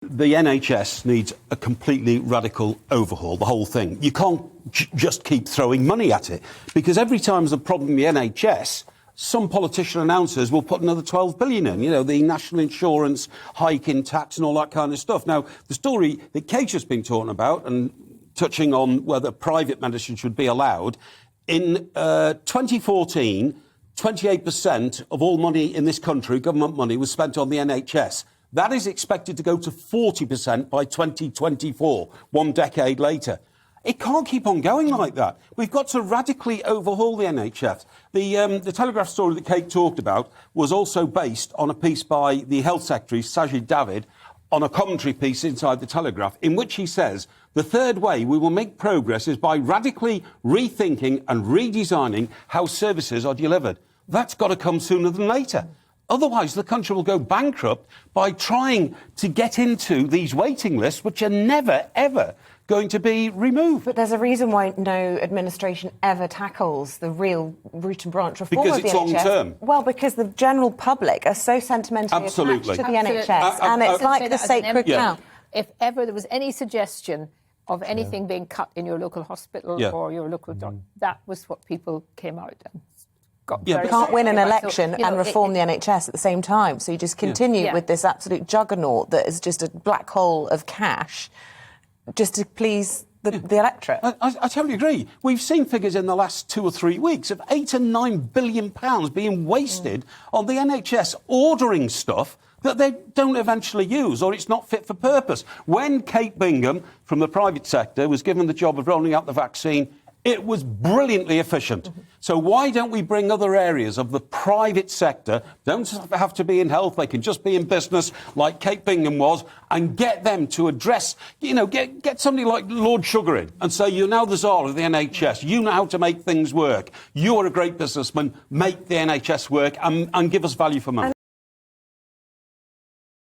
The NHS needs a completely radical overhaul, the whole thing. You can't just keep throwing money at it, because every time there's a problem in the NHS, some politician announcers will put another 12 billion in, you know, the national insurance, hike in tax and all that kind of stuff. Now, the story that Kate's just been talking about and touching on whether private medicine should be allowed, in 2014, 28% of all money in this country, government money, was spent on the NHS. That is expected to go to 40% by 2024, 1 decade later. It can't keep on going like that. We've got to radically overhaul the NHS. The Telegraph story that Kate talked about was also based on a piece by the Health Secretary, Sajid Javid, on a commentary piece inside the Telegraph, in which he says the third way we will make progress is by radically rethinking and redesigning how services are delivered. That's got to come sooner than later. Otherwise, the country will go bankrupt by trying to get into these waiting lists, which are never, ever going to be removed. But there's a reason why no administration ever tackles the real root and branch reform of the NHS. Because it's long-term. Well, because the general public are so sentimentally attached to the NHS. And it's like the sacred cow. If ever there was any suggestion of anything being cut in your local hospital or your local doctor, that was what people came out and you can't win an election and reform the NHS at the same time. So you just continue with this absolute juggernaut that is just a black hole of cash just to please the electorate. I totally agree. We've seen figures in the last 2 or 3 weeks of £8 and £9 billion being wasted on the NHS ordering stuff that they don't eventually use, or it's not fit for purpose. When Kate Bingham from the private sector was given the job of rolling out the vaccine, it was brilliantly efficient. So why don't we bring other areas of the private sector, don't have to be in health, they can just be in business, like Kate Bingham was, and get them to address, you know, get somebody like Lord Sugar in and say, you're now the czar of the NHS, you know how to make things work, you're a great businessman, make the NHS work and give us value for money.